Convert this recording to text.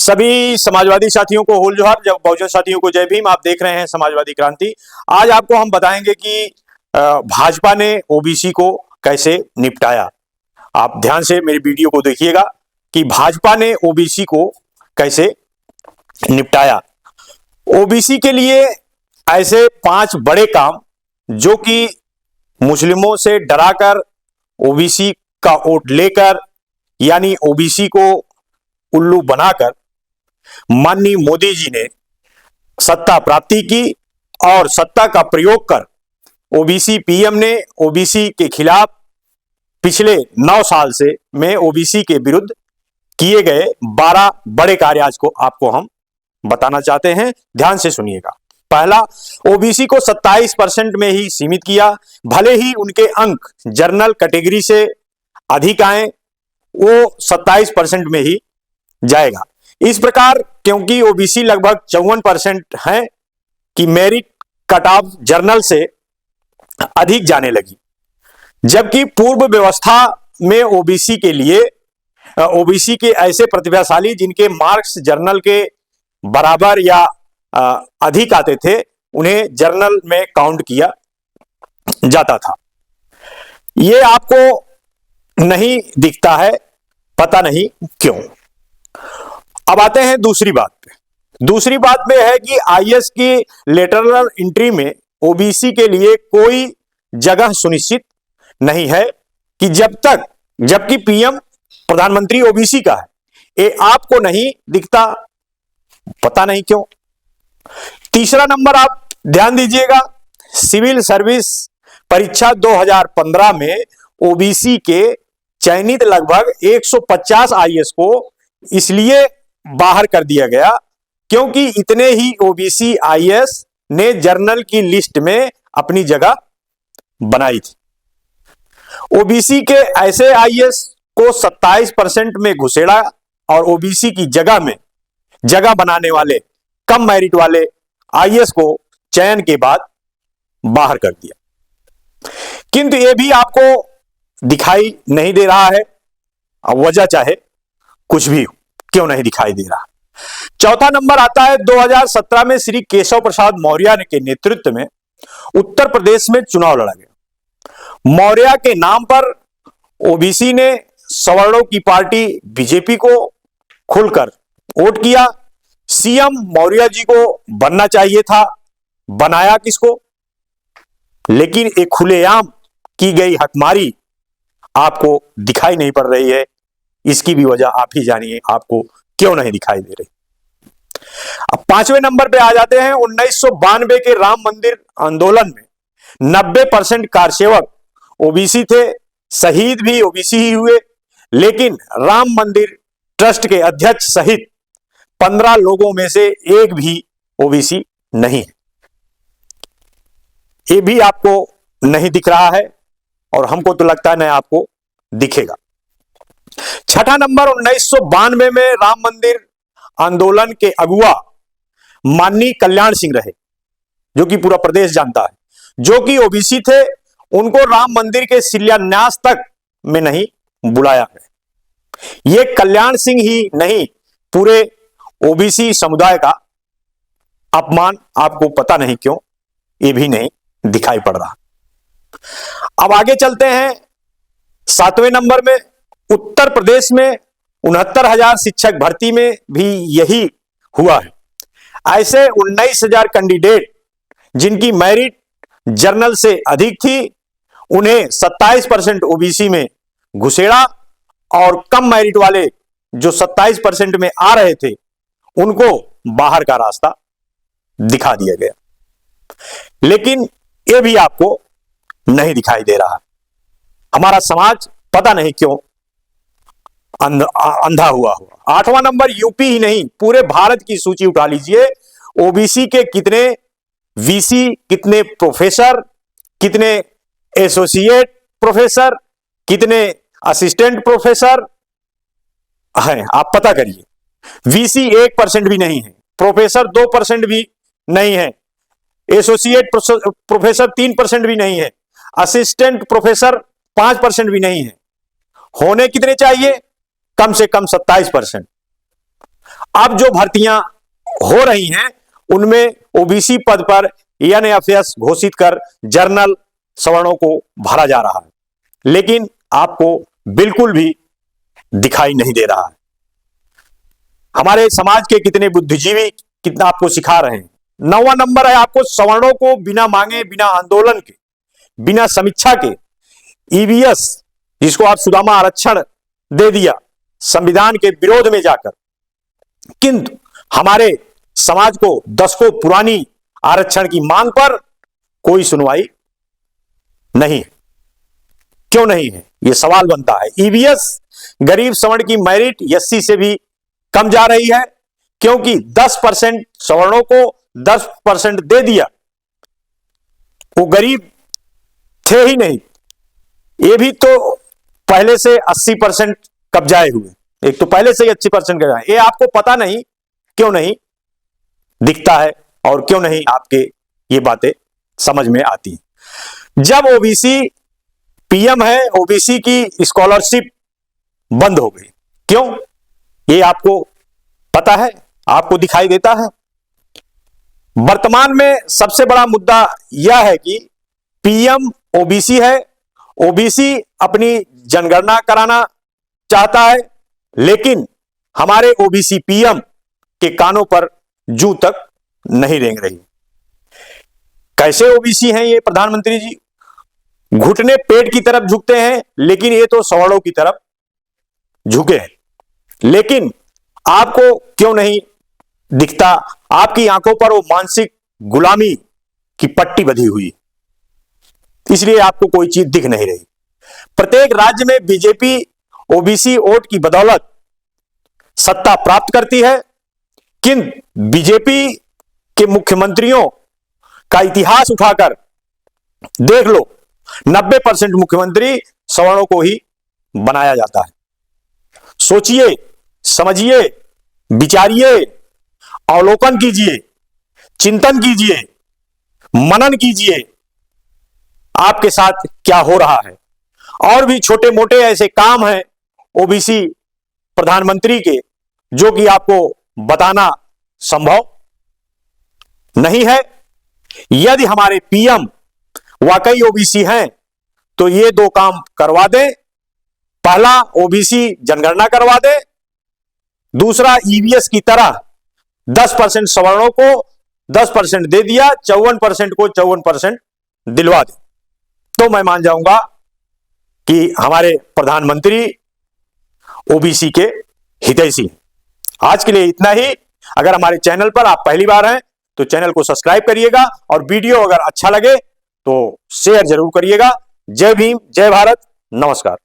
सभी समाजवादी साथियों को होल जोहार, जब बहुजन साथियों को जय भीम। आप देख रहे हैं समाजवादी क्रांति। आज आपको हम बताएंगे कि भाजपा ने ओबीसी को कैसे निपटाया। आप ध्यान से मेरी वीडियो को देखिएगा कि भाजपा ने ओबीसी को कैसे निपटाया। ओबीसी के लिए ऐसे 5 बड़े काम जो कि मुस्लिमों से डराकर ओबीसी का वोट लेकर, यानी ओबीसी को उल्लू बनाकर माननीय मोदी जी ने सत्ता प्राप्ति की और सत्ता का प्रयोग कर ओबीसी पीएम ने ओबीसी के खिलाफ पिछले 9 साल से में ओबीसी के विरुद्ध किए गए 12 बड़े कार्य आज को आपको हम बताना चाहते हैं। ध्यान से सुनिएगा। पहला, ओबीसी को 27% में ही सीमित किया। भले ही उनके अंक जनरल कैटेगरी से अधिक आए, वो 27% में ही जाएगा। इस प्रकार क्योंकि ओबीसी लगभग 54% है कि मेरिट कट ऑफ जनरल से अधिक जाने लगी, जबकि पूर्व व्यवस्था में ओबीसी के लिए ओबीसी के ऐसे प्रतिभाशाली जिनके मार्क्स जर्नल के बराबर या अधिक आते थे, उन्हें जर्नल में काउंट किया जाता था। ये आपको नहीं दिखता है, पता नहीं क्यों। अब आते हैं दूसरी बात पे। दूसरी बात में है कि आईएएस की लेटरल एंट्री में ओबीसी के लिए कोई जगह सुनिश्चित नहीं है कि जबकि पीएम प्रधानमंत्री ओबीसी का है, ये आपको नहीं दिखता, पता नहीं क्यों। तीसरा नंबर आप ध्यान दीजिएगा, सिविल सर्विस परीक्षा 2015 में ओबीसी के चयनित लगभग 150 आईएएस को इसलिए बाहर कर दिया गया क्योंकि इतने ही ओबीसी आईएएस ने जर्नल की लिस्ट में अपनी जगह बनाई थी। ओबीसी के ऐसे आईएएस को 27% में घुसेड़ा और ओबीसी की जगह बनाने वाले कम मेरिट वाले आईएएस को चयन के बाद बाहर कर दिया। किंतु यह भी आपको दिखाई नहीं दे रहा है। अब वजह चाहे कुछ भी हो, क्यों नहीं दिखाई दे रहा। चौथा नंबर आता है 2017 में श्री केशव प्रसाद मौर्य के नेतृत्व में उत्तर प्रदेश में चुनाव लड़ा गया। मौर्य के नाम पर ओबीसी ने सवर्णों की पार्टी बीजेपी को खुलकर वोट किया। सीएम मौर्य जी को बनना चाहिए था, बनाया किसको? लेकिन एक खुलेआम की गई हकमारी आपको दिखाई नहीं पड़ रही है। इसकी भी वजह आप ही जानिए, आपको क्यों नहीं दिखाई दे रही। अब 5वें नंबर पे आ जाते हैं। 1992 के राम मंदिर आंदोलन में 90% कारसेवक ओबीसी थे, शहीद भी ओबीसी ही हुए, लेकिन राम मंदिर ट्रस्ट के अध्यक्ष सहित 15 लोगों में से एक भी ओबीसी नहीं है। ये भी आपको नहीं दिख रहा है और हमको तो लगता है नहीं आपको दिखेगा। छठा नंबर, 1992 में राम मंदिर आंदोलन के अगुआ माननीय कल्याण सिंह रहे, जो कि पूरा प्रदेश जानता है, जो कि ओबीसी थे। उनको राम मंदिर के शिलान्यास तक में नहीं बुलाया गया। ये कल्याण सिंह ही नहीं, पूरे ओबीसी समुदाय का अपमान आपको पता नहीं क्यों ये भी नहीं दिखाई पड़ रहा। अब आगे चलते हैं। 7वें नंबर में उत्तर प्रदेश में 69,000 शिक्षक भर्ती में भी यही हुआ है। ऐसे 19,000 कैंडिडेट जिनकी मेरिट जर्नल से अधिक थी, उन्हें 27% ओबीसी में घुसेड़ा और कम मेरिट वाले जो 27% में आ रहे थे, उनको बाहर का रास्ता दिखा दिया गया। लेकिन यह भी आपको नहीं दिखाई दे रहा। हमारा समाज पता नहीं क्यों अंधा हुआ। 8वां नंबर, यूपी ही नहीं पूरे भारत की सूची उठा लीजिए। ओबीसी के कितने वीसी, कितने प्रोफेसर, कितने एसोसिएट प्रोफेसर, कितने असिस्टेंट प्रोफेसर हैं, आप पता करिए। वीसी 1% भी नहीं है, प्रोफेसर 2% भी नहीं है, एसोसिएट प्रोफेसर 3% भी नहीं है, असिस्टेंट प्रोफेसर 5% भी नहीं है। होने कितने चाहिए? कम से कम 27%। अब जो भर्तियां हो रही हैं उनमें ओबीसी पद पर एनएफएस घोषित कर जनरल सवर्णों को भरा जा रहा है, लेकिन आपको बिल्कुल भी दिखाई नहीं दे रहा है। हमारे समाज के कितने बुद्धिजीवी कितना आपको सिखा रहे हैं। 9वां नंबर है, आपको सवर्णों को बिना मांगे, बिना आंदोलन के, बिना समीक्षा के ईवीएस, जिसको आप सुदामा आरक्षण दे दिया संविधान के विरोध में जाकर, किंतु हमारे समाज को दशकों पुरानी आरक्षण की मांग पर कोई सुनवाई नहीं है। क्यों नहीं है, यह सवाल बनता है। ईवीएस गरीब सवर्ण की मेरिट एससी से भी कम जा रही है, क्योंकि 10% सवर्णों को 10% दे दिया। वो गरीब थे ही नहीं, ये भी तो पहले से 80% कब्जाए हुए, एक तो पहले से ही 80% कब्जाए। ये आपको पता नहीं, क्यों नहीं दिखता है और क्यों नहीं आपके ये बातें समझ में आती हैं। जब ओबीसी पीएम है, ओबीसी की स्कॉलरशिप बंद हो गई, क्यों, ये आपको पता है, आपको दिखाई देता है। वर्तमान में सबसे बड़ा मुद्दा यह है कि पीएम ओबीसी है, ओबीसी अपनी जनगणना कराना चाहता है, लेकिन हमारे ओबीसी पीएम के कानों पर जूं तक नहीं रेंग रही। कैसे ओबीसी हैं ये प्रधानमंत्री जी, घुटने पेट की तरफ झुकते हैं, लेकिन ये तो सवर्णों की तरफ झुके हैं। लेकिन आपको क्यों नहीं दिखता, आपकी आंखों पर वो मानसिक गुलामी की पट्टी बंधी हुई, इसलिए आपको कोई चीज दिख नहीं रही। प्रत्येक राज्य में बीजेपी ओबीसी वोट की बदौलत सत्ता प्राप्त करती है, किंतु बीजेपी के मुख्यमंत्रियों का इतिहास उठाकर देख लो, 90% मुख्यमंत्री सवर्णों को ही बनाया जाता है। सोचिए, समझिए, विचारिए, अवलोकन कीजिए, चिंतन कीजिए, मनन कीजिए, आपके साथ क्या हो रहा है। और भी छोटे मोटे ऐसे काम हैं ओबीसी प्रधानमंत्री के, जो कि आपको बताना संभव नहीं है। यदि हमारे पीएम वाकई ओबीसी हैं तो ये 2 काम करवा दें। पहला, ओबीसी जनगणना करवा दे, दूसरा ईवीएस की तरह 10% सवर्णों को 10% दे दिया, 54% को 54% दिलवा दे, तो मैं मान जाऊंगा कि हमारे प्रधानमंत्री ओबीसी के हितैषी हैं। आज के लिए इतना ही। अगर हमारे चैनल पर आप पहली बार हैं तो चैनल को सब्सक्राइब करिएगा, और वीडियो अगर अच्छा लगे तो शेयर जरूर करिएगा। जय भीम, जय भारत, नमस्कार।